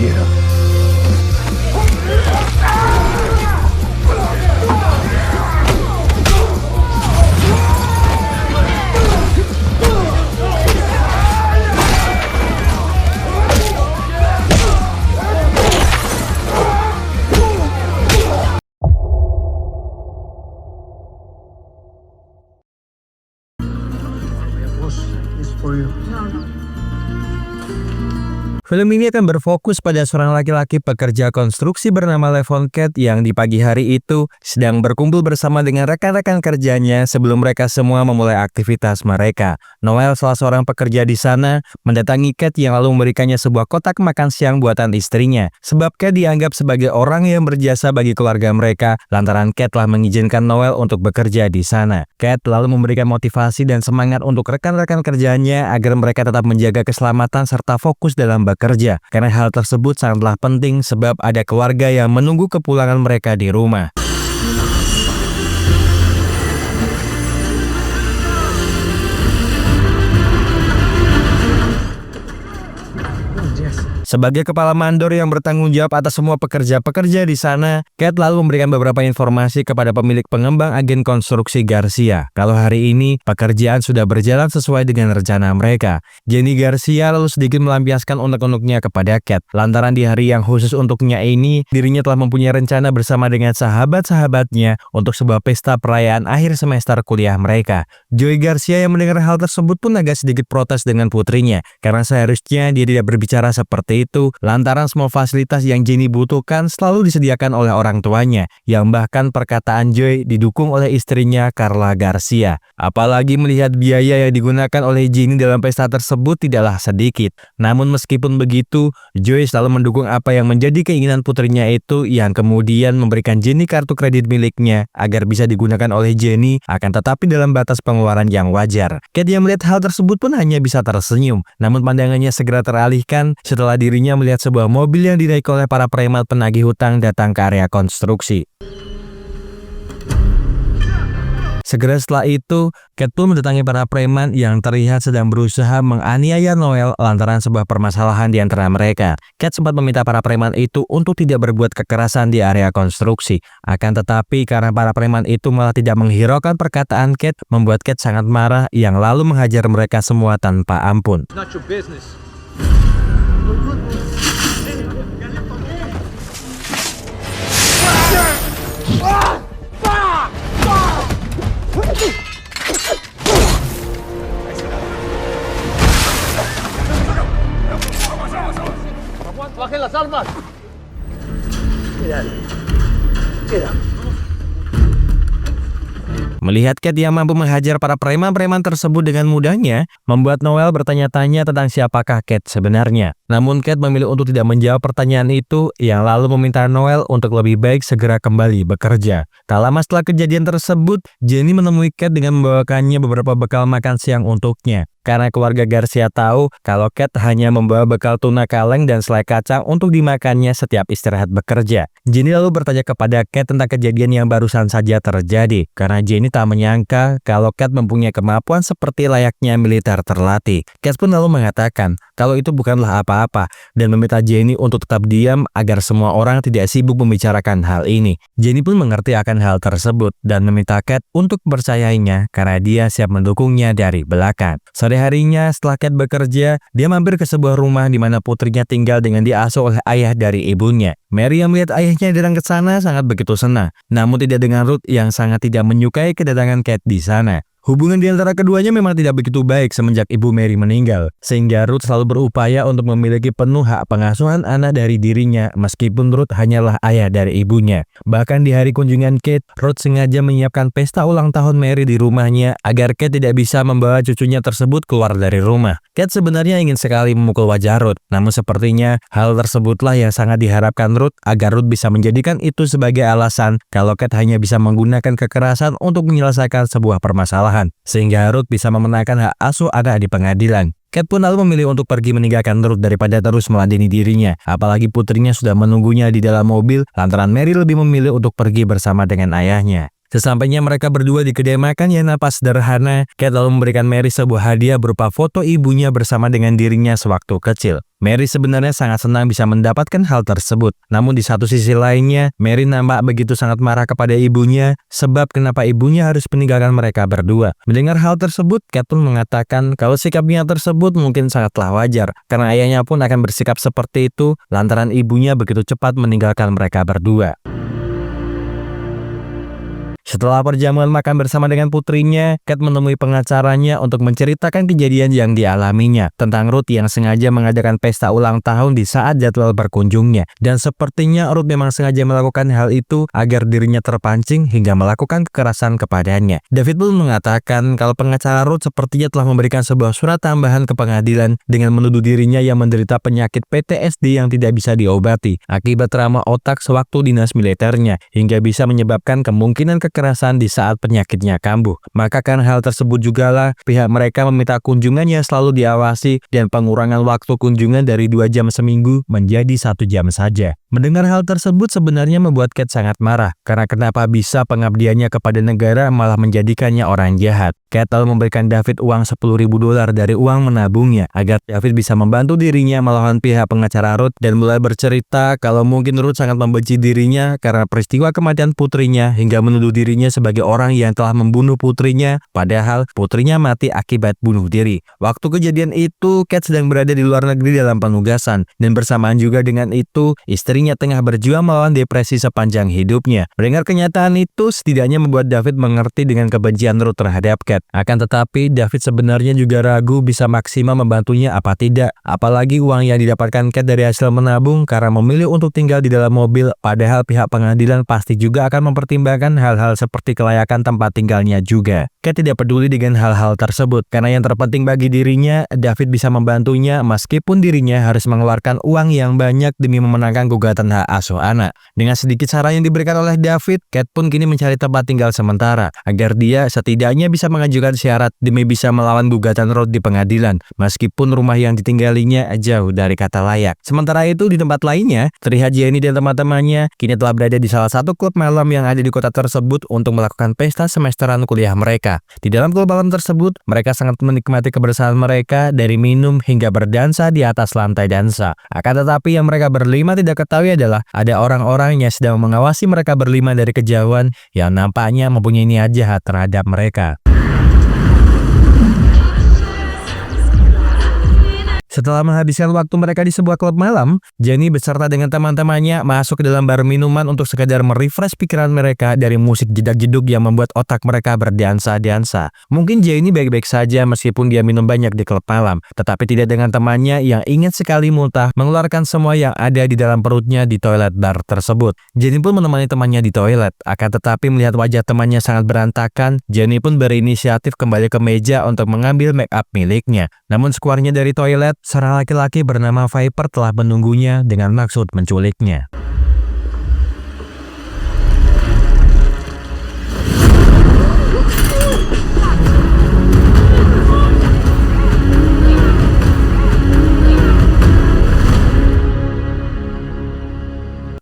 Yeah. It's for you. Film ini akan berfokus pada seorang laki-laki pekerja konstruksi bernama Levon Cat yang di pagi hari itu sedang berkumpul bersama dengan rekan-rekan kerjanya sebelum mereka semua memulai aktivitas mereka. Noel, salah seorang pekerja di sana, mendatangi Cat yang lalu memberikannya sebuah kotak makan siang buatan istrinya. Sebab Cat dianggap sebagai orang yang berjasa bagi keluarga mereka lantaran Cat telah mengizinkan Noel untuk bekerja di sana. Cat lalu memberikan motivasi dan semangat untuk rekan-rekan kerjanya agar mereka tetap menjaga keselamatan serta fokus dalam bekerja. Karena hal tersebut sangatlah penting sebab ada keluarga yang menunggu kepulangan mereka di rumah. Sebagai kepala mandor yang bertanggung jawab atas semua pekerja-pekerja di sana, Cat lalu memberikan beberapa informasi kepada pemilik pengembang agen konstruksi Garcia. Kalau hari ini pekerjaan sudah berjalan sesuai dengan rencana mereka. Jenny Garcia lalu sedikit melampiaskan unek-uneknya kepada Cat. Lantaran di hari yang khusus untuknya ini, dirinya telah mempunyai rencana bersama dengan sahabat-sahabatnya untuk sebuah pesta perayaan akhir semester kuliah mereka. Joey Garcia yang mendengar hal tersebut pun agak sedikit protes dengan putrinya, karena seharusnya dia tidak berbicara seperti itu lantaran semua fasilitas yang Jenny butuhkan selalu disediakan oleh orang tuanya, yang bahkan perkataan Joey didukung oleh istrinya Carla Garcia. Apalagi melihat biaya yang digunakan oleh Jenny dalam pesta tersebut tidaklah sedikit. Namun meskipun begitu, Joey selalu mendukung apa yang menjadi keinginan putrinya itu, yang kemudian memberikan Jenny kartu kredit miliknya agar bisa digunakan oleh Jenny, akan tetapi dalam batas pengeluaran yang wajar. Cat yang melihat hal tersebut pun hanya bisa tersenyum, namun pandangannya segera teralihkan setelah dirinya melihat sebuah mobil yang dinaiki oleh para preman penagih hutang datang ke area konstruksi. Segera setelah itu, Cat pun mendatangi para preman yang terlihat sedang berusaha menganiaya Noel lantaran sebuah permasalahan di antara mereka. Cat sempat meminta para preman itu untuk tidak berbuat kekerasan di area konstruksi. Akan tetapi karena para preman itu malah tidak menghiraukan perkataan Cat, membuat Cat sangat marah yang lalu menghajar mereka semua tanpa ampun. Not your business. Bajen las armas. Get up. Melihat Cat yang mampu menghajar para preman-preman tersebut dengan mudahnya, membuat Noel bertanya-tanya tentang siapakah Cat sebenarnya. Namun Cat memilih untuk tidak menjawab pertanyaan itu, yang lalu meminta Noel untuk lebih baik segera kembali bekerja. Tak lama setelah kejadian tersebut, Jenny menemui Cat dengan membawakannya beberapa bekal makan siang untuknya. Karena keluarga Garcia tahu kalau Cat hanya membawa bekal tuna kaleng dan selai kacang untuk dimakannya setiap istirahat bekerja. Jenny lalu bertanya kepada Cat tentang kejadian yang barusan saja terjadi, karena Jenny tak menyangka kalau Cat mempunyai kemampuan seperti layaknya militer terlatih. Cat pun lalu mengatakan kalau itu bukanlah apa-apa dan meminta Jenny untuk tetap diam agar semua orang tidak sibuk membicarakan hal ini. Jenny pun mengerti akan hal tersebut dan meminta Cat untuk mempercayainya karena dia siap mendukungnya dari belakang. Sore harinya setelah Cat bekerja, dia mampir ke sebuah rumah di mana putrinya tinggal dengan diasuh oleh ayah dari ibunya. Mary yang melihat ayahnya datang ke sana sangat begitu senang, namun tidak dengan Ruth yang sangat tidak menyukai kedatangan Cat di sana. Hubungan di antara keduanya memang tidak begitu baik semenjak ibu Mary meninggal, sehingga Ruth selalu berupaya untuk memiliki penuh hak pengasuhan anak dari dirinya meskipun Ruth hanyalah ayah dari ibunya. Bahkan di hari kunjungan Kate, Ruth sengaja menyiapkan pesta ulang tahun Mary di rumahnya agar Kate tidak bisa membawa cucunya tersebut keluar dari rumah. Kate sebenarnya ingin sekali memukul wajah Ruth, namun sepertinya hal tersebutlah yang sangat diharapkan Ruth agar Ruth bisa menjadikan itu sebagai alasan kalau Kate hanya bisa menggunakan kekerasan untuk menyelesaikan sebuah permasalahan, sehingga Ruth bisa memenangkan hak asuh anak di pengadilan. Cat pun lalu memilih untuk pergi meninggalkan Ruth daripada terus meladeni dirinya. Apalagi putrinya sudah menunggunya di dalam mobil, lantaran Mary lebih memilih untuk pergi bersama dengan ayahnya. Sesampainya mereka berdua di kedai makan yang napas sederhana, Cat lalu memberikan Mary sebuah hadiah berupa foto ibunya bersama dengan dirinya sewaktu kecil. Mary sebenarnya sangat senang bisa mendapatkan hal tersebut. Namun di satu sisi lainnya, Mary nampak begitu sangat marah kepada ibunya sebab kenapa ibunya harus meninggalkan mereka berdua. Mendengar hal tersebut, Cat pun mengatakan kalau sikapnya tersebut mungkin sangatlah wajar karena ayahnya pun akan bersikap seperti itu lantaran ibunya begitu cepat meninggalkan mereka berdua. Setelah perjamuan makan bersama dengan putrinya, Cat menemui pengacaranya untuk menceritakan kejadian yang dialaminya tentang Ruth yang sengaja mengadakan pesta ulang tahun di saat jadwal berkunjungnya. Dan sepertinya Ruth memang sengaja melakukan hal itu agar dirinya terpancing hingga melakukan kekerasan kepadanya. David pun mengatakan kalau pengacara Ruth sepertinya telah memberikan sebuah surat tambahan ke pengadilan dengan menuduh dirinya yang menderita penyakit PTSD yang tidak bisa diobati akibat trauma otak sewaktu dinas militernya hingga bisa menyebabkan kemungkinan kekerasan di saat penyakitnya kambuh. Maka karena hal tersebut jugalah pihak mereka meminta kunjungannya selalu diawasi dan pengurangan waktu kunjungan dari 2 jam seminggu menjadi 1 jam saja. Mendengar hal tersebut sebenarnya membuat Cat sangat marah karena kenapa bisa pengabdiannya kepada negara malah menjadikannya orang jahat. Cat lalu memberikan David uang $10.000 dari uang menabungnya agar David bisa membantu dirinya melawan pihak pengacara Ruth dan mulai bercerita kalau mungkin Ruth sangat membenci dirinya karena peristiwa kematian putrinya hingga menuduh dirinya sebagai orang yang telah membunuh putrinya, padahal putrinya mati akibat bunuh diri. Waktu kejadian itu, Cat sedang berada di luar negeri dalam penugasan, dan bersamaan juga dengan itu, istrinya tengah berjuang melawan depresi sepanjang hidupnya. Mendengar kenyataan itu, setidaknya membuat David mengerti dengan kebencian Ruth terhadap Cat. Akan tetapi, David sebenarnya juga ragu bisa maksimal membantunya apa tidak, apalagi uang yang didapatkan Cat dari hasil menabung karena memilih untuk tinggal di dalam mobil, padahal pihak pengadilan pasti juga akan mempertimbangkan hal-hal seperti kelayakan tempat tinggalnya juga. Cat tidak peduli dengan hal-hal tersebut karena yang terpenting bagi dirinya, David bisa membantunya meskipun dirinya harus mengeluarkan uang yang banyak demi memenangkan gugatan hak asuh anak. Dengan sedikit saran yang diberikan oleh David, Cat pun kini mencari tempat tinggal sementara agar dia setidaknya bisa mengajukan syarat demi bisa melawan gugatan Ruth di pengadilan meskipun rumah yang ditinggalinya jauh dari kata layak. Sementara itu di tempat lainnya, terlihat Jenny dan teman-temannya kini telah berada di salah satu klub malam yang ada di kota tersebut untuk melakukan pesta semesteran kuliah mereka. Di dalam klub malam tersebut, mereka sangat menikmati kebersamaan mereka dari minum hingga berdansa di atas lantai dansa. Akan tetapi yang mereka berlima tidak ketahui adalah ada orang-orang yang sedang mengawasi mereka berlima dari kejauhan yang nampaknya mempunyai niat jahat terhadap mereka. Setelah menghabiskan waktu mereka di sebuah klub malam, Jenny beserta dengan teman-temannya masuk ke dalam bar minuman untuk sekadar merefresh pikiran mereka dari musik jedak-jeduk yang membuat otak mereka berdansa-dansa. Mungkin Jenny baik-baik saja meskipun dia minum banyak di klub malam, tetapi tidak dengan temannya yang ingin sekali muntah mengeluarkan semua yang ada di dalam perutnya di toilet bar tersebut. Jenny pun menemani temannya di toilet, akan tetapi melihat wajah temannya sangat berantakan, Jenny pun berinisiatif kembali ke meja untuk mengambil make up miliknya. Namun sekeluarnya dari toilet, seorang laki-laki bernama Viper telah menunggunya dengan maksud menculiknya.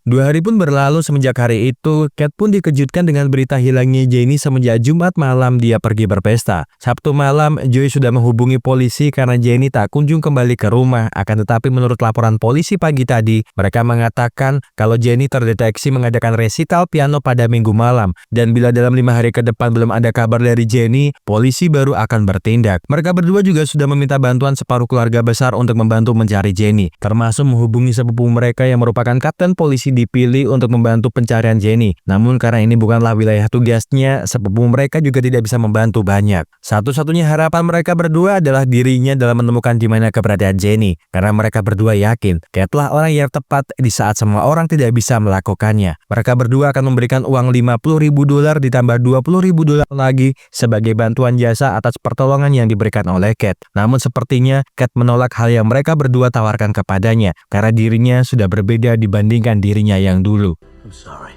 2 hari pun berlalu semenjak hari itu, Cat pun dikejutkan dengan berita hilangnya Jenny semenjak Jumat malam dia pergi berpesta. Sabtu malam, Joy sudah menghubungi polisi karena Jenny tak kunjung kembali ke rumah. Akan tetapi menurut laporan polisi pagi tadi, mereka mengatakan kalau Jenny terdeteksi mengadakan resital piano pada Minggu malam. Dan bila dalam 5 hari ke depan belum ada kabar dari Jenny, polisi baru akan bertindak. Mereka berdua juga sudah meminta bantuan separuh keluarga besar untuk membantu mencari Jenny, termasuk menghubungi sepupu mereka yang merupakan kapten polisi dipilih untuk membantu pencarian Jenny. Namun karena ini bukanlah wilayah tugasnya, sepupu mereka juga tidak bisa membantu banyak. Satu-satunya harapan mereka berdua adalah dirinya dalam menemukan di mana keberadaan Jenny, karena mereka berdua yakin Catlah orang yang tepat di saat semua orang tidak bisa melakukannya. Mereka berdua akan memberikan uang $50.000 ditambah $20.000 lagi sebagai bantuan jasa atas pertolongan yang diberikan oleh Cat. Namun sepertinya Cat menolak hal yang mereka berdua tawarkan kepadanya karena dirinya sudah berbeda dibandingkan dirinya yang dulu. I'm sorry.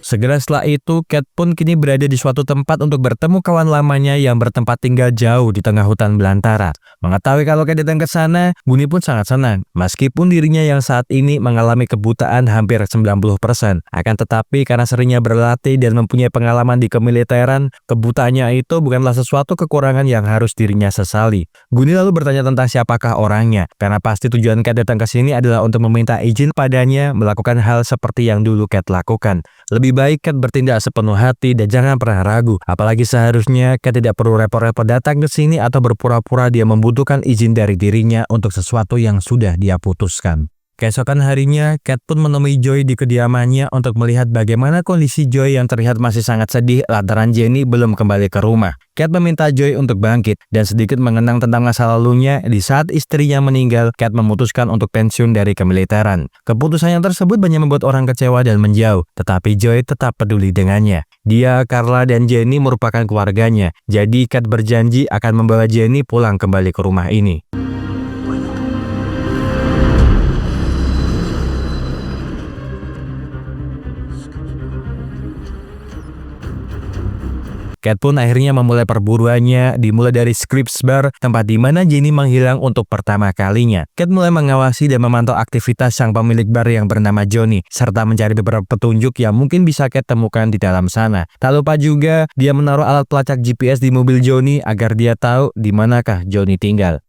Segera setelah itu, Cat pun kini berada di suatu tempat untuk bertemu kawan lamanya yang bertempat tinggal jauh di tengah hutan belantara. Mengetahui kalau Cat datang ke sana, Guni pun sangat senang. Meskipun dirinya yang saat ini mengalami kebutaan hampir 90%. Akan tetapi karena seringnya berlatih dan mempunyai pengalaman di kemiliteran, kebutaannya itu bukanlah sesuatu kekurangan yang harus dirinya sesali. Guni lalu bertanya tentang siapakah orangnya, karena pasti tujuan Cat datang ke sini adalah untuk meminta izin padanya melakukan hal seperti yang dulu Cat lakukan. Lebih baik Cat bertindak sepenuh hati dan jangan pernah ragu. Apalagi seharusnya Cat tidak perlu repot-repot datang ke sini atau berpura-pura dia membutuhkan izin dari dirinya untuk sesuatu yang sudah dia putuskan. Keesokan harinya, Cat pun menemui Joy di kediamannya untuk melihat bagaimana kondisi Joy yang terlihat masih sangat sedih lantaran Jenny belum kembali ke rumah. Cat meminta Joy untuk bangkit dan sedikit mengenang tentang masa lalunya. Di saat istrinya meninggal, Cat memutuskan untuk pensiun dari kemiliteran. Keputusan yang tersebut banyak membuat orang kecewa dan menjauh, tetapi Joy tetap peduli dengannya. Dia, Carla, dan Jenny merupakan keluarganya, jadi Cat berjanji akan membawa Jenny pulang kembali ke rumah ini. Cat pun akhirnya memulai perburuannya, dimulai dari Scripps Bar, tempat di mana Jenny menghilang untuk pertama kalinya. Cat mulai mengawasi dan memantau aktivitas sang pemilik bar yang bernama Johnny, serta mencari beberapa petunjuk yang mungkin bisa Cat temukan di dalam sana. Tak lupa juga, dia menaruh alat pelacak GPS di mobil Johnny agar dia tahu di manakah Johnny tinggal.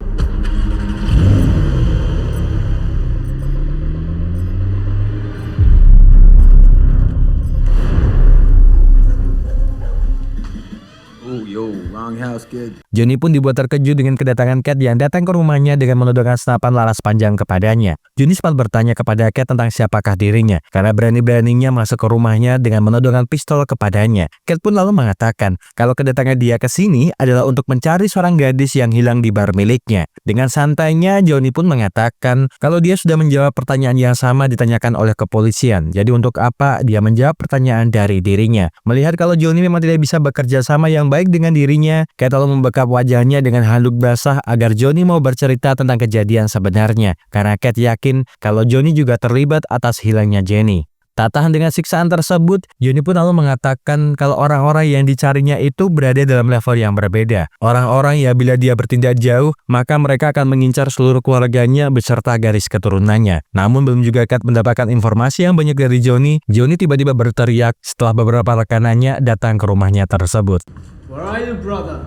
Johnny pun dibuat terkejut dengan kedatangan Cat yang datang ke rumahnya dengan menodongkan senapan laras panjang kepadanya. Johnny sempat bertanya kepada Cat tentang siapakah dirinya, karena berani-beraninya masuk ke rumahnya dengan menodongkan pistol kepadanya. Cat pun lalu mengatakan kalau kedatangan dia ke sini adalah untuk mencari seorang gadis yang hilang di bar miliknya. Dengan santainya, Johnny pun mengatakan kalau dia sudah menjawab pertanyaan yang sama ditanyakan oleh kepolisian. Jadi untuk apa dia menjawab pertanyaan dari dirinya? Melihat kalau Johnny memang tidak bisa bekerja sama yang baik dengan dirinya, Cat lalu membekap wajahnya dengan handuk basah agar Johnny mau bercerita tentang kejadian sebenarnya, karena Cat yakin kalau Johnny juga terlibat atas hilangnya Jenny. Tak tahan dengan siksaan tersebut, Johnny pun lalu mengatakan kalau orang-orang yang dicarinya itu berada dalam level yang berbeda. Orang-orang yang bila dia bertindak jauh, maka mereka akan mengincar seluruh keluarganya beserta garis keturunannya. Namun belum juga Cat mendapatkan informasi yang banyak dari Johnny, Johnny tiba-tiba berteriak setelah beberapa rekanannya datang ke rumahnya tersebut. Where are you, brother?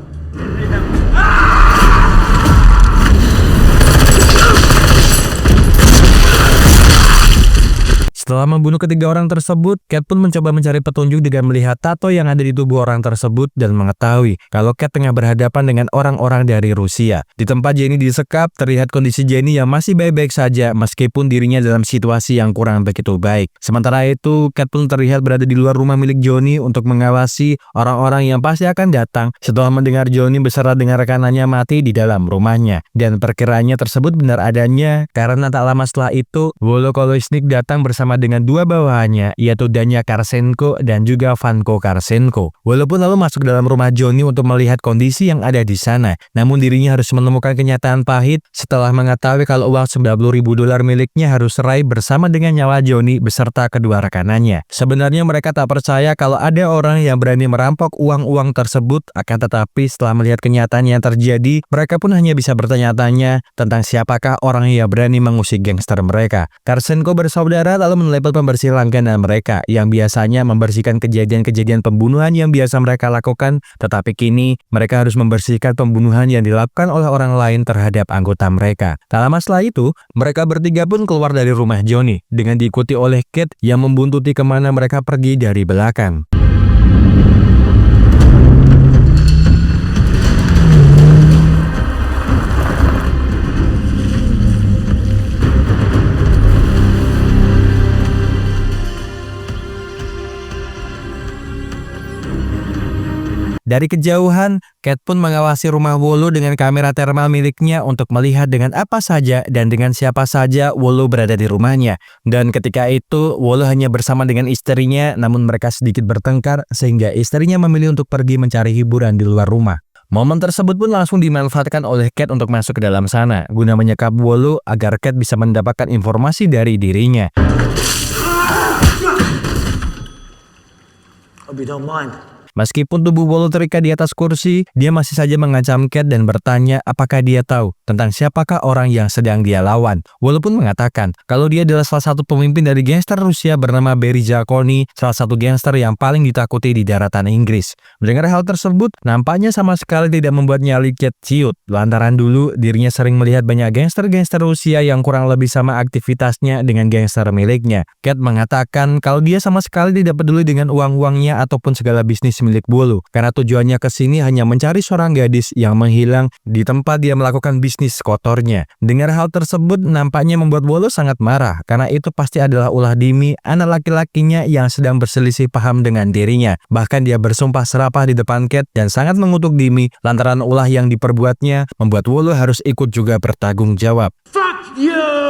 Setelah membunuh ketiga orang tersebut, Cat pun mencoba mencari petunjuk dengan melihat tato yang ada di tubuh orang tersebut dan mengetahui kalau Cat tengah berhadapan dengan orang-orang dari Rusia. Di tempat Jenny disekap, terlihat kondisi Jenny yang masih baik-baik saja meskipun dirinya dalam situasi yang kurang begitu baik. Sementara itu, Cat pun terlihat berada di luar rumah milik Johnny untuk mengawasi orang-orang yang pasti akan datang setelah mendengar Johnny beserta dengan rekanannya mati di dalam rumahnya. Dan perkiraannya tersebut benar adanya karena tak lama setelah itu, Wolo Kolesnik datang bersama dengan dua bawahannya, yaitu Danya Karsenko dan juga Vanko Karsenko. Walaupun lalu masuk dalam rumah Johnny untuk melihat kondisi yang ada di sana, namun dirinya harus menemukan kenyataan pahit setelah mengetahui kalau uang $90.000 miliknya harus serai bersama dengan nyawa Johnny beserta kedua rekanannya. Sebenarnya mereka tak percaya kalau ada orang yang berani merampok uang-uang tersebut, akan tetapi setelah melihat kenyataan yang terjadi, mereka pun hanya bisa bertanya-tanya tentang siapakah orang yang berani mengusik gangster mereka. Karsenko bersaudara lalu menelepon pembersih langganan mereka yang biasanya membersihkan kejadian-kejadian pembunuhan yang biasa mereka lakukan, tetapi kini mereka harus membersihkan pembunuhan yang dilakukan oleh orang lain terhadap anggota mereka. Tak lama setelah itu, mereka bertiga pun keluar dari rumah Johnny dengan diikuti oleh Cat yang membuntuti kemana mereka pergi dari belakang. Dari kejauhan, Cat pun mengawasi rumah Wolo dengan kamera thermal miliknya untuk melihat dengan apa saja dan dengan siapa saja Wolo berada di rumahnya. Dan ketika itu, Wolo hanya bersama dengan istrinya, namun mereka sedikit bertengkar sehingga istrinya memilih untuk pergi mencari hiburan di luar rumah. Momen tersebut pun langsung dimanfaatkan oleh Cat untuk masuk ke dalam sana, guna menyekap Wolo agar Cat bisa mendapatkan informasi dari dirinya. Hope you don't mind. Meskipun tubuh Wolo terikat di atas kursi, dia masih saja mengancam Cat dan bertanya apakah dia tahu tentang siapakah orang yang sedang dia lawan. Wolo pun mengatakan kalau dia adalah salah satu pemimpin dari gangster Rusia bernama Barry Zakoni, salah satu gangster yang paling ditakuti di daratan Inggris. Mendengar hal tersebut, nampaknya sama sekali tidak membuat nyali Cat ciut, lantaran dulu dirinya sering melihat banyak gangster-gangster Rusia yang kurang lebih sama aktivitasnya dengan gangster miliknya. Cat mengatakan kalau dia sama sekali tidak peduli dengan uang-uangnya ataupun segala bisnis milik Wolo, karena tujuannya ke sini hanya mencari seorang gadis yang menghilang di tempat dia melakukan bisnis kotornya. Dengar hal tersebut nampaknya membuat Wolo sangat marah, karena itu pasti adalah ulah Dimi, anak laki-lakinya yang sedang berselisih paham dengan dirinya. Bahkan dia bersumpah serapah di depan Cat dan sangat mengutuk Dimi lantaran ulah yang diperbuatnya membuat Wolo harus ikut juga bertanggung jawab. Fuck you!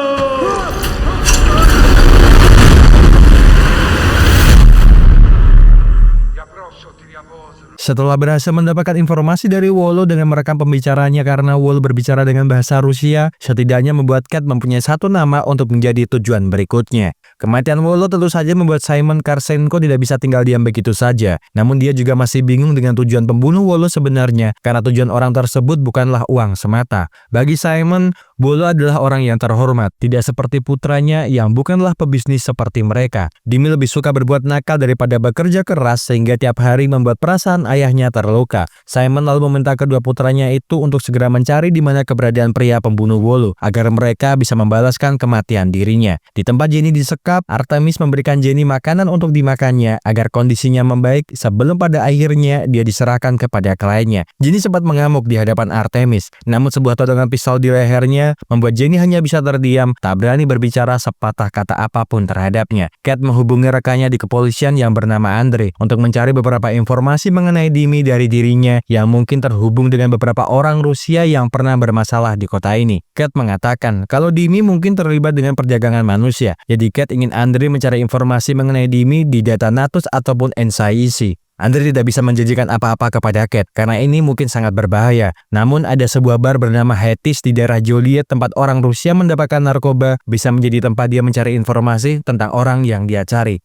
Setelah berhasil mendapatkan informasi dari Wolo dengan merekam pembicaraannya karena Wolo berbicara dengan bahasa Rusia, setidaknya membuat Cat mempunyai satu nama untuk menjadi tujuan berikutnya. Kematian Wolo tentu saja membuat Simon Karsenko tidak bisa tinggal diam begitu saja. Namun dia juga masih bingung dengan tujuan pembunuh Wolo sebenarnya, karena tujuan orang tersebut bukanlah uang semata. Bagi Simon, Wolo adalah orang yang terhormat, tidak seperti putranya yang bukanlah pebisnis seperti mereka. Dimi lebih suka berbuat nakal daripada bekerja keras sehingga tiap hari membuat perasaan ayahnya terluka. Simon lalu meminta kedua putranya itu untuk segera mencari di mana keberadaan pria pembunuh Wolo agar mereka bisa membalaskan kematian dirinya. Di tempat Jenny disekap, Artemis memberikan Jenny makanan untuk dimakannya agar kondisinya membaik sebelum pada akhirnya dia diserahkan kepada kliennya. Jenny sempat mengamuk di hadapan Artemis, namun sebuah todongan pistol di lehernya membuat Jenny hanya bisa terdiam, tak berani berbicara sepatah kata apapun terhadapnya. Cat menghubungi rekannya di kepolisian yang bernama Andre untuk mencari beberapa informasi mengenai Dimi dari dirinya yang mungkin terhubung dengan beberapa orang Rusia yang pernah bermasalah di kota ini. Cat mengatakan kalau Dimi mungkin terlibat dengan perdagangan manusia, jadi Cat ingin Andre mencari informasi mengenai Dimi di data Natus ataupun NCIC. Andre tidak bisa menjanjikan apa-apa kepada Cat karena ini mungkin sangat berbahaya. Namun ada sebuah bar bernama Hetis di daerah Joliet tempat orang Rusia mendapatkan narkoba bisa menjadi tempat dia mencari informasi tentang orang yang dia cari.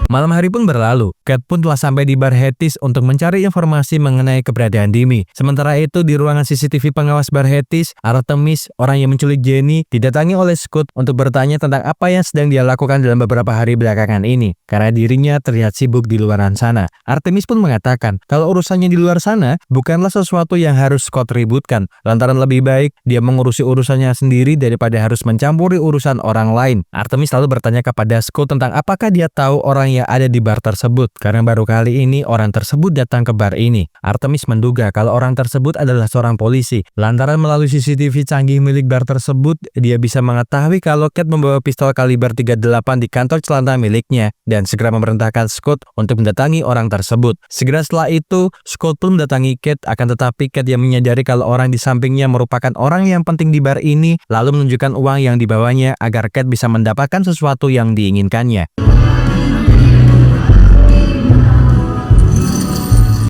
Malam hari pun berlalu, Cat pun telah sampai di bar Hetis untuk mencari informasi mengenai keberadaan Dimi. Sementara itu di ruangan CCTV pengawas bar Hetis, Artemis, orang yang menculik Jenny, didatangi oleh Scott untuk bertanya tentang apa yang sedang dia lakukan dalam beberapa hari belakangan ini, karena dirinya terlihat sibuk di luaran sana. Artemis pun mengatakan kalau urusannya di luar sana bukanlah sesuatu yang harus Scott ributkan, lantaran lebih baik dia mengurusi urusannya sendiri daripada harus mencampuri urusan orang lain. Artemis lalu bertanya kepada Scott tentang apakah dia tahu orang yang ada di bar tersebut, karena baru kali ini orang tersebut datang ke bar ini. Artemis menduga kalau orang tersebut adalah seorang polisi, lantaran melalui CCTV canggih milik bar tersebut, dia bisa mengetahui kalau Cat membawa pistol kaliber 38 di kantong celana miliknya, dan segera memerintahkan Scott untuk mendatangi orang tersebut. Segera setelah itu, Scott pun mendatangi Cat, akan tetapi Cat yang menyadari kalau orang di sampingnya merupakan orang yang penting di bar ini, lalu menunjukkan uang yang dibawanya agar Cat bisa mendapatkan sesuatu yang diinginkannya.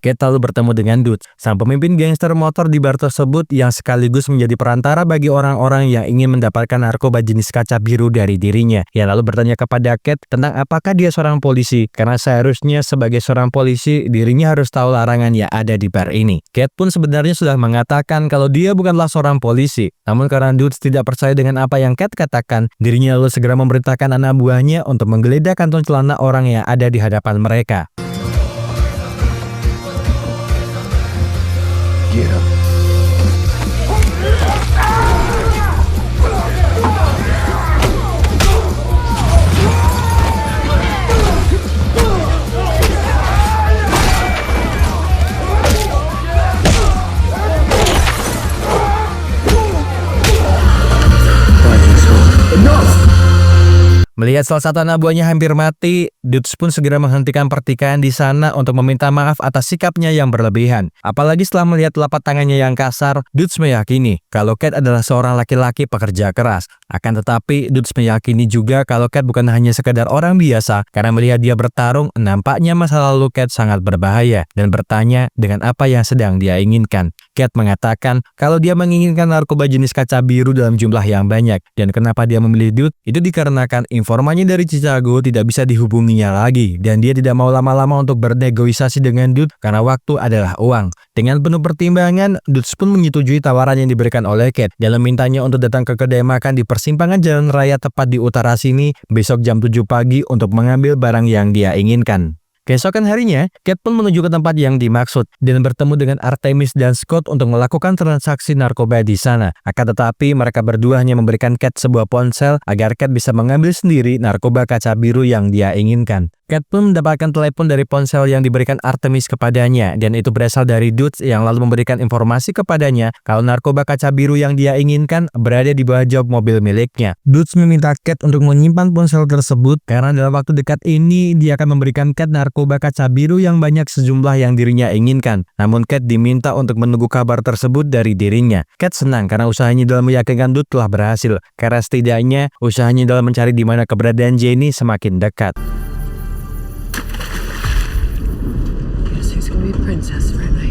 Cat lalu bertemu dengan Dutch, sang pemimpin gangster motor di bar tersebut yang sekaligus menjadi perantara bagi orang-orang yang ingin mendapatkan narkoba jenis kaca biru dari dirinya. Ia lalu bertanya kepada Cat tentang apakah dia seorang polisi, karena seharusnya sebagai seorang polisi dirinya harus tahu larangan yang ada di bar ini. Cat pun sebenarnya sudah mengatakan kalau dia bukanlah seorang polisi, namun karena Dutch tidak percaya dengan apa yang Cat katakan, dirinya lalu segera memerintahkan anak buahnya untuk menggeledah kantong celana orang yang ada di hadapan mereka. Get up. Melihat salah satu anak buahnya hampir mati, Dutch pun segera menghentikan pertikaian di sana untuk meminta maaf atas sikapnya yang berlebihan. Apalagi setelah melihat telapak tangannya yang kasar, Dutch meyakini kalau Cat adalah seorang laki-laki pekerja keras. Akan tetapi, Dutch meyakini juga kalau Cat bukan hanya sekedar orang biasa, karena melihat dia bertarung, nampaknya masa lalu Cat sangat berbahaya, dan bertanya dengan apa yang sedang dia inginkan. Cat mengatakan kalau dia menginginkan narkoba jenis kaca biru dalam jumlah yang banyak, dan kenapa dia memilih Dutch, itu dikarenakan informannya dari Chicago tidak bisa dihubunginya lagi, dan dia tidak mau lama-lama untuk bernegosiasi dengan Dutch karena waktu adalah uang. Dengan penuh pertimbangan, Dutch pun menyetujui tawaran yang diberikan oleh Cat dan memintanya untuk datang ke kedai makan di persimpangan jalan raya tepat di utara sini besok jam 7 pagi untuk mengambil barang yang dia inginkan. Keesokan harinya, Cat pun menuju ke tempat yang dimaksud dan bertemu dengan Artemis dan Scott untuk melakukan transaksi narkoba di sana. Akan tetapi, mereka berdua hanya memberikan Cat sebuah ponsel agar Cat bisa mengambil sendiri narkoba kaca biru yang dia inginkan. Cat pun mendapatkan telepon dari ponsel yang diberikan Artemis kepadanya, dan itu berasal dari Dutch yang lalu memberikan informasi kepadanya kalau narkoba kaca biru yang dia inginkan berada di bawah jok mobil miliknya. Dutch meminta Cat untuk menyimpan ponsel tersebut karena dalam waktu dekat ini dia akan memberikan Cat narkoba kaca biru yang banyak sejumlah yang dirinya inginkan. Namun Cat diminta untuk menunggu kabar tersebut dari dirinya. Cat senang karena usahanya dalam meyakinkan Dutch telah berhasil, karena setidaknya usahanya dalam mencari di mana keberadaan Jenny semakin dekat. Princess for a night.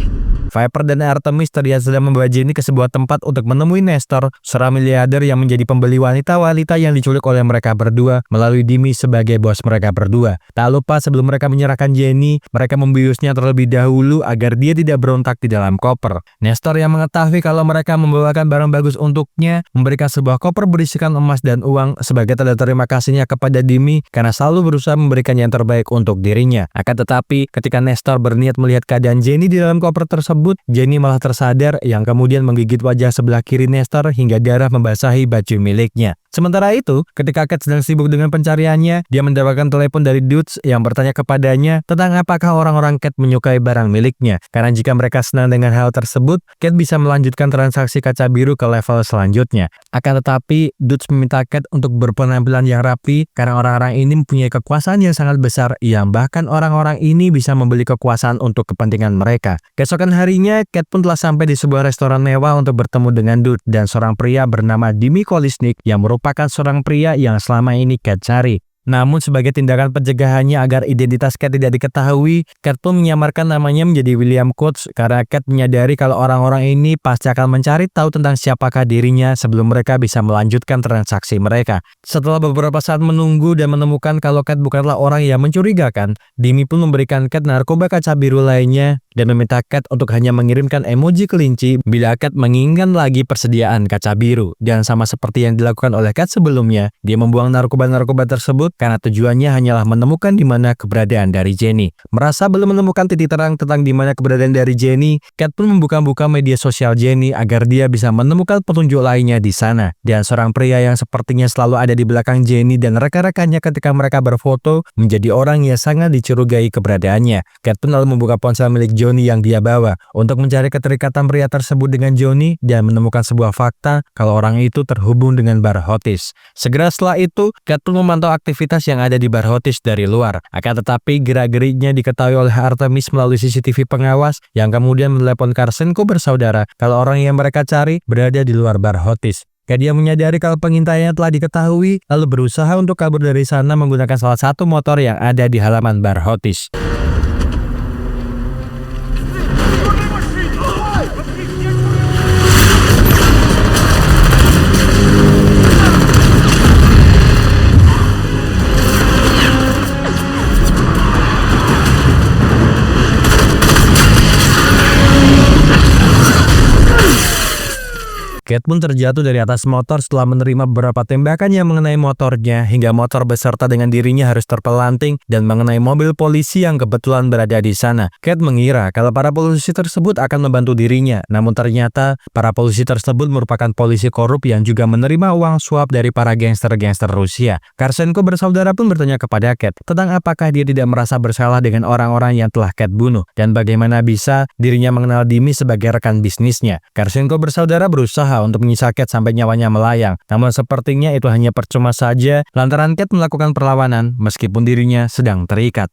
Viper dan Artemis terlihat sedang membawa Jenny ke sebuah tempat untuk menemui Nestor, seorang miliarder yang menjadi pembeli wanita-wanita yang diculik oleh mereka berdua melalui Dimi sebagai bos mereka berdua. Tak lupa sebelum mereka menyerahkan Jenny, mereka membiusnya terlebih dahulu agar dia tidak berontak di dalam koper. Nestor yang mengetahui kalau mereka membawakan barang bagus untuknya, memberikan sebuah koper berisikan emas dan uang sebagai tanda terima kasihnya kepada Dimi karena selalu berusaha memberikan yang terbaik untuk dirinya. Akan tetapi, ketika Nestor berniat melihat keadaan Jenny di dalam koper tersebut, Jenny malah tersadar yang kemudian menggigit wajah sebelah kiri Nestor hingga darah membasahi baju miliknya. Sementara itu, ketika Cat sedang sibuk dengan pencariannya, dia mendapatkan telepon dari Dutch yang bertanya kepadanya tentang apakah orang-orang Cat menyukai barang miliknya. Karena jika mereka senang dengan hal tersebut, Cat bisa melanjutkan transaksi kaca biru ke level selanjutnya. Akan tetapi, Dutch meminta Cat untuk berpenampilan yang rapi karena orang-orang ini mempunyai kekuasaan yang sangat besar yang bahkan orang-orang ini bisa membeli kekuasaan untuk kepentingan mereka. Keesokan harinya, Cat pun telah sampai di sebuah restoran mewah untuk bertemu dengan Dutch dan seorang pria bernama Dimi Kolesnik yang merupakan seorang pria yang selama ini Cat cari. Namun sebagai tindakan pencegahannya agar identitas Cat tidak diketahui, Cat pun menyamarkan namanya menjadi William Coates karena Cat menyadari kalau orang-orang ini pasti akan mencari tahu tentang siapakah dirinya sebelum mereka bisa melanjutkan transaksi mereka. Setelah beberapa saat menunggu dan menemukan kalau Cat bukanlah orang yang mencurigakan, Dimi pun memberikan Cat narkoba kaca biru lainnya dan meminta Cat untuk hanya mengirimkan emoji kelinci bila Cat menginginkan lagi persediaan kaca biru. Dan sama seperti yang dilakukan oleh Cat sebelumnya, dia membuang narkoba-narkoba tersebut karena tujuannya hanyalah menemukan di mana keberadaan dari Jenny. Merasa belum menemukan titik terang tentang di mana keberadaan dari Jenny, Cat pun membuka-buka media sosial Jenny agar dia bisa menemukan petunjuk lainnya di sana. Dan seorang pria yang sepertinya selalu ada di belakang Jenny dan rekan-rekannya ketika mereka berfoto menjadi orang yang sangat dicurigai keberadaannya. Cat pun lalu membuka ponsel milik Johnny yang dia bawa untuk mencari keterikatan pria tersebut dengan Johnny dan menemukan sebuah fakta kalau orang itu terhubung dengan Bar Hotis. Segera setelah itu, Cat pun memantau aktivitas yang ada di Bar Hotis dari luar. Akan tetapi gerak-geriknya diketahui oleh Artemis melalui CCTV pengawas yang kemudian menelepon Karsenko bersaudara kalau orang yang mereka cari berada di luar Bar Hotis. Dia menyadari kalau pengintaiannya telah diketahui lalu berusaha untuk kabur dari sana menggunakan salah satu motor yang ada di halaman Bar Hotis. Cat pun terjatuh dari atas motor setelah menerima beberapa tembakan yang mengenai motornya hingga motor beserta dengan dirinya harus terpelanting dan mengenai mobil polisi yang kebetulan berada di sana. Cat mengira kalau para polisi tersebut akan membantu dirinya, namun ternyata para polisi tersebut merupakan polisi korup yang juga menerima uang suap dari para gangster-gangster Rusia. Karsenko bersaudara pun bertanya kepada Cat tentang apakah dia tidak merasa bersalah dengan orang-orang yang telah Cat bunuh dan bagaimana bisa dirinya mengenal Dimi sebagai rekan bisnisnya. Karsenko bersaudara berusaha untuk menyiksa Cat sampai nyawanya melayang. Namun sepertinya itu hanya percuma saja lantaran Cat melakukan perlawanan meskipun dirinya sedang terikat.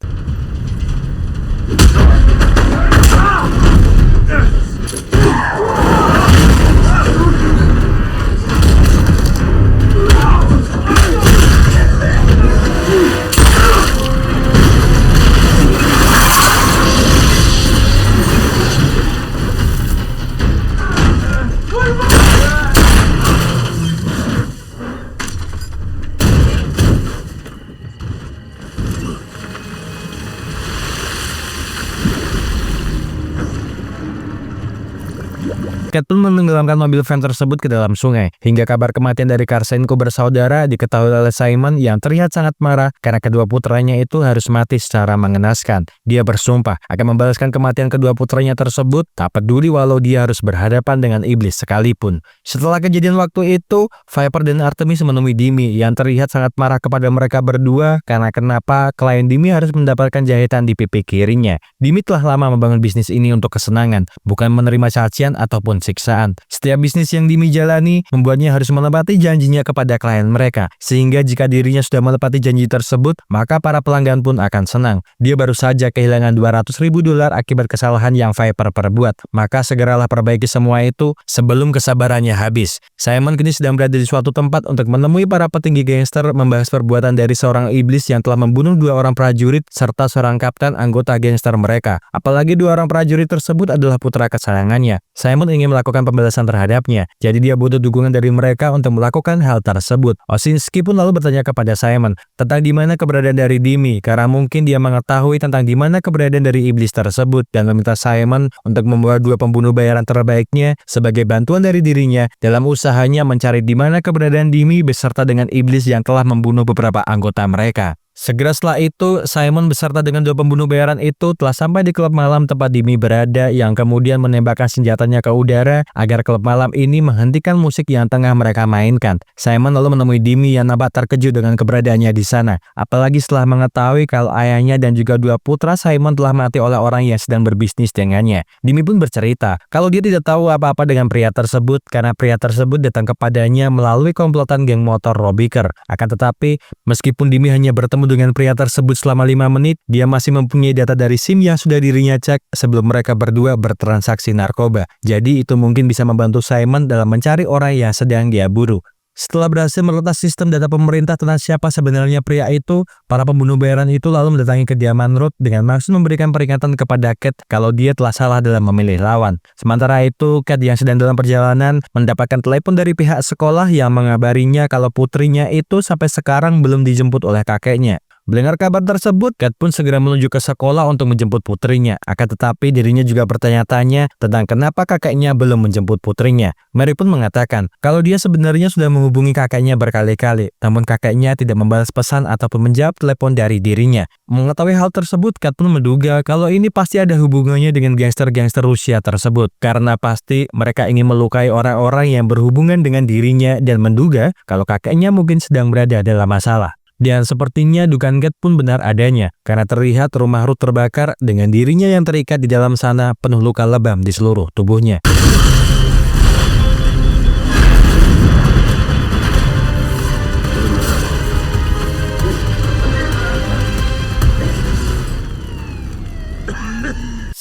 Cat pun menenggelamkan mobil van tersebut ke dalam sungai. Hingga kabar kematian dari Karsenko bersaudara diketahui oleh Simon yang terlihat sangat marah karena kedua putranya itu harus mati secara mengenaskan. Dia bersumpah akan membalaskan kematian kedua putranya tersebut, tak peduli walau dia harus berhadapan dengan iblis sekalipun. Setelah kejadian waktu itu, Viper dan Artemis menemui Dimi yang terlihat sangat marah kepada mereka berdua karena kenapa klien Dimi harus mendapatkan jahitan di pipi kirinya. Dimi telah lama membangun bisnis ini untuk kesenangan, bukan menerima cacian ataupun siksaan. Setiap bisnis yang Dimi jalani membuatnya harus menepati janjinya kepada klien mereka, sehingga jika dirinya sudah menepati janji tersebut, maka para pelanggan pun akan senang. Dia baru saja kehilangan $200.000 akibat kesalahan yang Viper perbuat, maka segeralah perbaiki semua itu sebelum kesabarannya habis. Simon kini sedang berada di suatu tempat untuk menemui para petinggi gangster membahas perbuatan dari seorang iblis yang telah membunuh 2 orang prajurit serta seorang kapten anggota gangster mereka. Apalagi 2 orang prajurit tersebut adalah putra kesayangannya. Simon ingin melakukan pembalasan terhadapnya, jadi dia butuh dukungan dari mereka untuk melakukan hal tersebut. Osinski pun lalu bertanya kepada Simon tentang di mana keberadaan dari Dimi, karena mungkin dia mengetahui tentang di mana keberadaan dari iblis tersebut dan meminta Simon untuk membawa 2 pembunuh bayaran terbaiknya sebagai bantuan dari dirinya dalam usahanya mencari di mana keberadaan Dimi beserta dengan iblis yang telah membunuh beberapa anggota mereka. Segera setelah itu, Simon beserta dengan 2 pembunuh bayaran itu telah sampai di klub malam tempat Dimi berada yang kemudian menembakkan senjatanya ke udara agar klub malam ini menghentikan musik yang tengah mereka mainkan. Simon lalu menemui Dimi yang nampak terkejut dengan keberadaannya di sana, apalagi setelah mengetahui kalau ayahnya dan juga 2 putra Simon telah mati oleh orang yang sedang berbisnis dengannya. Dimi pun bercerita kalau dia tidak tahu apa-apa dengan pria tersebut karena pria tersebut datang kepadanya melalui komplotan geng motor Robiker. Akan tetapi, meskipun Dimi hanya bertemu dengan pria tersebut selama 5 menit, dia masih mempunyai data dari SIM yang sudah dirinya cek sebelum mereka berdua bertransaksi narkoba. Jadi itu mungkin bisa membantu Simon dalam mencari orang yang sedang dia buru. Setelah berhasil meretas sistem data pemerintah tentang siapa sebenarnya pria itu, para pembunuh bayaran itu lalu mendatangi kediaman Ruth dengan maksud memberikan peringatan kepada Cat kalau dia telah salah dalam memilih lawan. Sementara itu, Cat yang sedang dalam perjalanan mendapatkan telepon dari pihak sekolah yang mengabarinya kalau putrinya itu sampai sekarang belum dijemput oleh kakeknya. Mendengar kabar tersebut, Cat pun segera menuju ke sekolah untuk menjemput putrinya. Akan tetapi dirinya juga bertanya-tanya tentang kenapa kakeknya belum menjemput putrinya. Mary pun mengatakan kalau dia sebenarnya sudah menghubungi kakeknya berkali-kali, namun kakeknya tidak membalas pesan ataupun menjawab telepon dari dirinya. Mengetahui hal tersebut, Cat pun menduga kalau ini pasti ada hubungannya dengan gangster-gangster Rusia tersebut, karena pasti mereka ingin melukai orang-orang yang berhubungan dengan dirinya dan menduga kalau kakeknya mungkin sedang berada dalam masalah. Dan sepertinya dugaan Cat pun benar adanya, karena terlihat rumah Ruth terbakar dengan dirinya yang terikat di dalam sana penuh luka lebam di seluruh tubuhnya.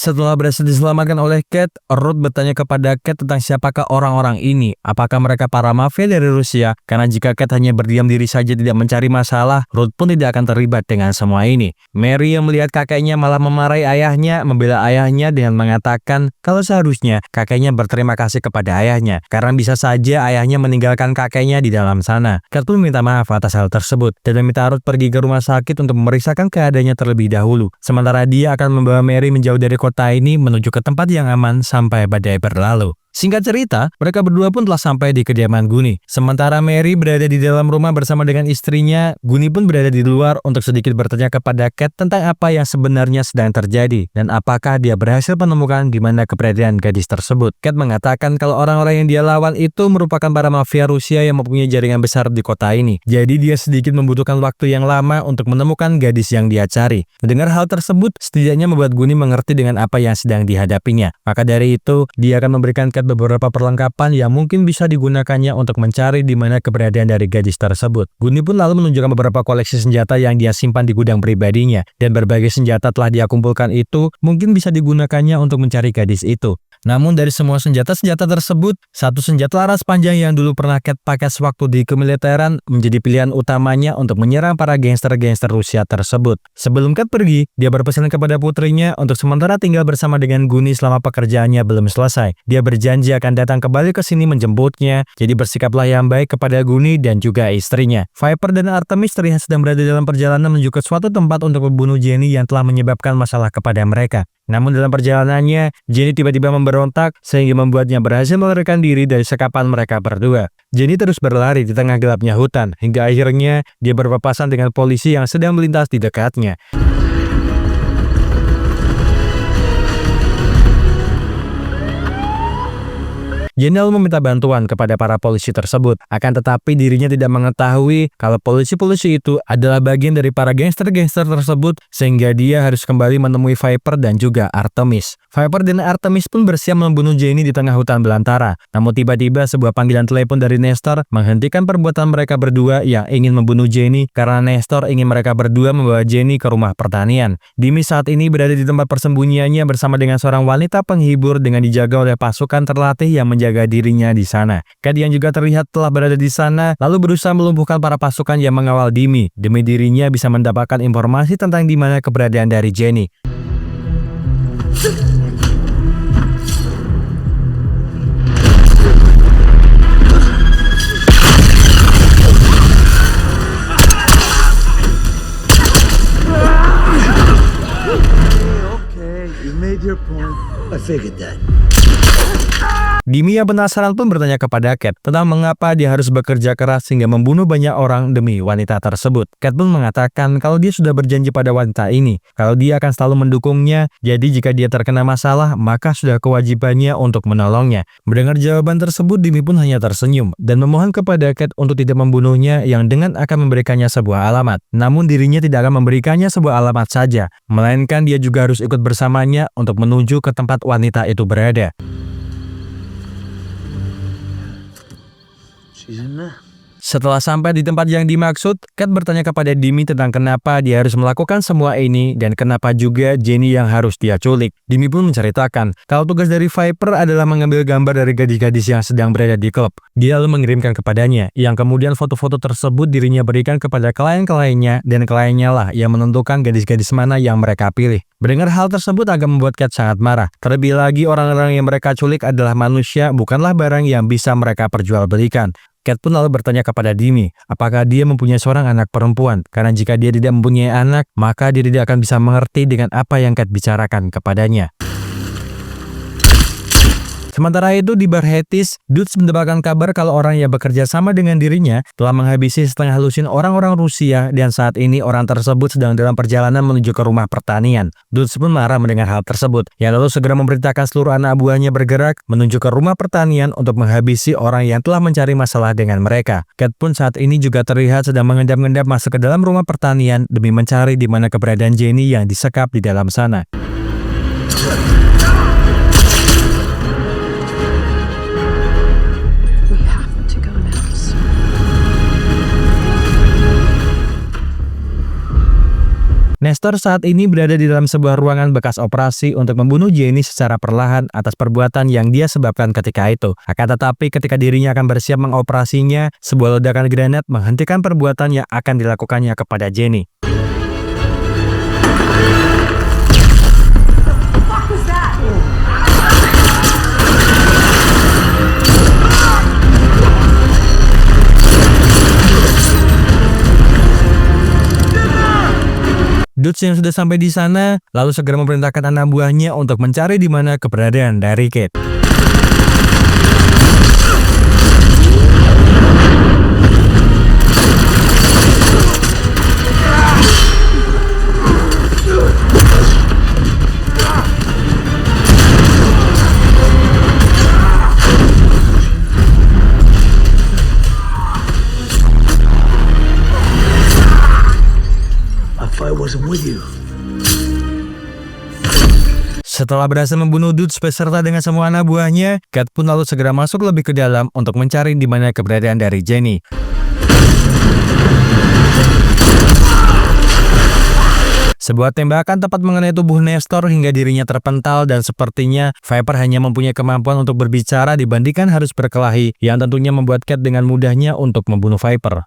Setelah berhasil diselamatkan oleh Cat, Ruth bertanya kepada Cat tentang siapakah orang-orang ini. Apakah mereka para mafia dari Rusia? Karena jika Cat hanya berdiam diri saja tidak mencari masalah, Ruth pun tidak akan terlibat dengan semua ini. Mary yang melihat kakeknya malah memarahi ayahnya, membela ayahnya dengan mengatakan kalau seharusnya kakeknya berterima kasih kepada ayahnya, karena bisa saja ayahnya meninggalkan kakeknya di dalam sana. Cat pun minta maaf atas hal tersebut dan meminta Ruth pergi ke rumah sakit untuk memeriksakan keadaannya terlebih dahulu. Sementara dia akan membawa Mary menjauh dari kota ini menuju ke tempat yang aman sampai badai berlalu. Singkat cerita, mereka berdua pun telah sampai di kediaman Guni. Sementara Mary berada di dalam rumah bersama dengan istrinya, Guni pun berada di luar untuk sedikit bertanya kepada Cat tentang apa yang sebenarnya sedang terjadi dan apakah dia berhasil menemukan di mana keberadaan gadis tersebut. Cat mengatakan kalau orang-orang yang dia lawan itu merupakan para mafia Rusia yang mempunyai jaringan besar di kota ini. Jadi dia sedikit membutuhkan waktu yang lama untuk menemukan gadis yang dia cari. Mendengar hal tersebut, setidaknya membuat Guni mengerti dengan apa yang sedang dihadapinya. Maka dari itu, dia akan memberikan Cat beberapa perlengkapan yang mungkin bisa digunakannya untuk mencari di mana keberadaan dari gadis tersebut. Guni pun lalu menunjukkan beberapa koleksi senjata yang dia simpan di gudang pribadinya, dan berbagai senjata telah dia kumpulkan itu mungkin bisa digunakannya untuk mencari gadis itu. Namun dari semua senjata-senjata tersebut, satu senjata laras panjang yang dulu pernah Cat pakai sewaktu di kemiliteran menjadi pilihan utamanya untuk menyerang para gangster-gangster Rusia tersebut. Sebelum Cat pergi, dia berpesan kepada putrinya untuk sementara tinggal bersama dengan Guni selama pekerjaannya belum selesai. Dia berjanji akan datang kembali ke sini menjemputnya, jadi bersikaplah yang baik kepada Guni dan juga istrinya. Viper dan Artemis terlihat sedang berada dalam perjalanan menuju ke suatu tempat untuk membunuh Jenny yang telah menyebabkan masalah kepada mereka. Namun dalam perjalanannya, Jenny tiba-tiba memberontak sehingga membuatnya berhasil melarikan diri dari sekapan mereka berdua. Jenny terus berlari di tengah gelapnya hutan, hingga akhirnya dia berpapasan dengan polisi yang sedang melintas di dekatnya. Jenny lalu meminta bantuan kepada para polisi tersebut, akan tetapi dirinya tidak mengetahui kalau polisi-polisi itu adalah bagian dari para gangster-gangster tersebut, sehingga dia harus kembali menemui Viper dan juga Artemis. Viper dan Artemis pun bersiap membunuh Jenny di tengah hutan belantara. Namun tiba-tiba sebuah panggilan telepon dari Nestor menghentikan perbuatan mereka berdua yang ingin membunuh Jenny karena Nestor ingin mereka berdua membawa Jenny ke rumah pertanian. Dimi saat ini berada di tempat persembunyiannya bersama dengan seorang wanita penghibur dengan dijaga oleh pasukan terlatih yang menjaga dirinya di sana. Kat yang juga terlihat telah berada di sana lalu berusaha melumpuhkan para pasukan yang mengawal Dimi demi dirinya bisa mendapatkan informasi tentang di mana keberadaan dari Jenny. Okay, you made your point. I figured that. Dimi yang penasaran pun bertanya kepada Kat tentang mengapa dia harus bekerja keras hingga membunuh banyak orang demi wanita tersebut. Kat pun mengatakan kalau dia sudah berjanji pada wanita ini, kalau dia akan selalu mendukungnya, jadi jika dia terkena masalah, maka sudah kewajibannya untuk menolongnya. Mendengar jawaban tersebut, Dimi pun hanya tersenyum dan memohon kepada Kat untuk tidak membunuhnya yang dengan akan memberikannya sebuah alamat. Namun dirinya tidak akan memberikannya sebuah alamat saja, melainkan dia juga harus ikut bersamanya untuk menuju ke tempat wanita itu berada. Setelah sampai di tempat yang dimaksud, Kat bertanya kepada Dimi tentang kenapa dia harus melakukan semua ini dan kenapa juga Jenny yang harus dia culik. Dimi pun menceritakan kalau tugas dari Viper adalah mengambil gambar dari gadis-gadis yang sedang berada di klub. Dia lalu mengirimkan kepadanya, yang kemudian foto-foto tersebut dirinya berikan kepada klien-kliennya dan kliennya lah yang menentukan gadis-gadis mana yang mereka pilih. Mendengar hal tersebut agak membuat Kat sangat marah. Terlebih lagi orang-orang yang mereka culik adalah manusia, bukanlah barang yang bisa mereka perjualbelikan. Kat pun lalu bertanya kepada Dimi, apakah dia mempunyai seorang anak perempuan? Karena jika dia tidak mempunyai anak, maka dia tidak akan bisa mengerti dengan apa yang Kat bicarakan kepadanya. Sementara itu di bar Hades, Dudes mendapatkan kabar kalau orang yang bekerja sama dengan dirinya telah menghabisi setengah lusin orang-orang Rusia dan saat ini orang tersebut sedang dalam perjalanan menuju ke rumah pertanian. Dudes pun marah mendengar hal tersebut, yang lalu segera memerintahkan seluruh anak buahnya bergerak menuju ke rumah pertanian untuk menghabisi orang yang telah mencari masalah dengan mereka. Kat pun saat ini juga terlihat sedang mengendap-endap masuk ke dalam rumah pertanian demi mencari di mana keberadaan Jenny yang disekap di dalam sana. Nestor saat ini berada di dalam sebuah ruangan bekas operasi untuk membunuh Jenny secara perlahan atas perbuatan yang dia sebabkan ketika itu. Akan tetapi ketika dirinya akan bersiap mengoperasinya, sebuah ledakan granat menghentikan perbuatan yang akan dilakukannya kepada Jenny. Dudes yang sudah sampai di sana lalu segera memerintahkan anak buahnya untuk mencari di mana keberadaan dari Kat. Setelah berhasil membunuh Dudes beserta dengan semua anak buahnya, Kat pun lalu segera masuk lebih ke dalam untuk mencari di mana keberadaan dari Jenny. Sebuah tembakan tepat mengenai tubuh Nestor hingga dirinya terpental dan sepertinya Viper hanya mempunyai kemampuan untuk berbicara dibandingkan harus berkelahi, yang tentunya membuat Kat dengan mudahnya untuk membunuh Viper.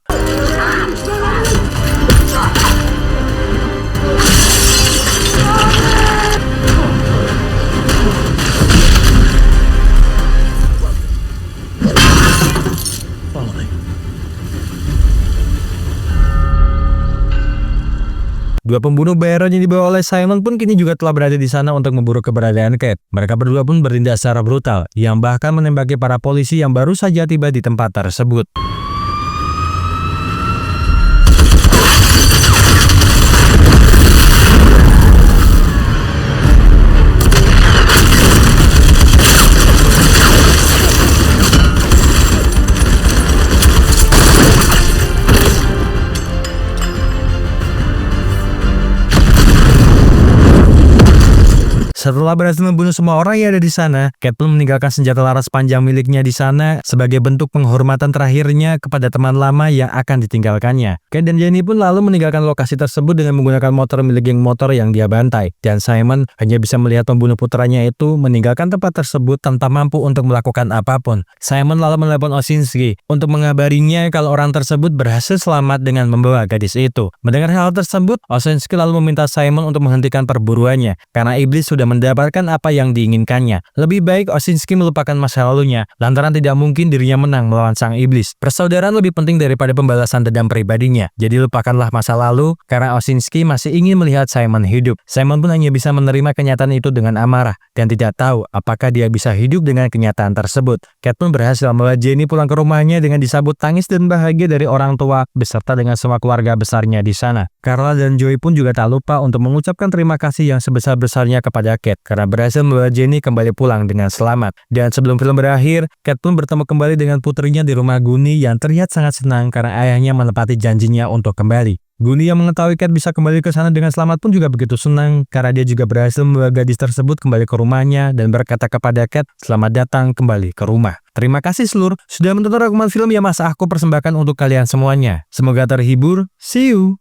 Dua pembunuh bayaran yang dibawa oleh Simon pun kini juga telah berada di sana untuk memburu keberadaan Kate. Mereka berdua pun bertindak secara brutal, yang bahkan menembaki para polisi yang baru saja tiba di tempat tersebut. Setelah berhasil membunuh semua orang yang ada di sana, Kate pun meninggalkan senjata laras panjang miliknya di sana sebagai bentuk penghormatan terakhirnya kepada teman lama yang akan ditinggalkannya. Kate dan Jenny pun lalu meninggalkan lokasi tersebut dengan menggunakan motor milik geng motor yang dia bantai. Dan Simon hanya bisa melihat pembunuh putranya itu meninggalkan tempat tersebut tanpa mampu untuk melakukan apapun. Simon lalu menelepon Osinski untuk mengabarinya kalau orang tersebut berhasil selamat dengan membawa gadis itu. Mendengar hal tersebut, Osinski lalu meminta Simon untuk menghentikan perburuannya karena iblis sudah mendapatkan apa yang diinginkannya. Lebih baik Osinski melupakan masa lalunya, lantaran tidak mungkin dirinya menang melawan sang iblis. Persaudaraan lebih penting daripada pembalasan dendam pribadinya. Jadi lupakanlah masa lalu, karena Osinski masih ingin melihat Simon hidup. Simon pun hanya bisa menerima kenyataan itu dengan amarah, dan tidak tahu apakah dia bisa hidup dengan kenyataan tersebut. Kate pun berhasil membawa Jenny pulang ke rumahnya dengan disambut tangis dan bahagia dari orang tua, beserta dengan semua keluarga besarnya di sana. Carla dan Joey pun juga tak lupa untuk mengucapkan terima kasih yang sebesar-besarnya kepada Kate karena berhasil membawa Jenny kembali pulang dengan selamat. Dan sebelum film berakhir, Kate pun bertemu kembali dengan putrinya di rumah Gunny yang terlihat sangat senang karena ayahnya menepati janjinya untuk kembali. Gunny yang mengetahui Kate bisa kembali ke sana dengan selamat pun juga begitu senang karena dia juga berhasil membawa gadis tersebut kembali ke rumahnya dan berkata kepada Kate, "Selamat datang kembali ke rumah." Terima kasih seluruh sudah menonton rekaman film yang Mas aku persembahkan untuk kalian semuanya. Semoga terhibur. See you!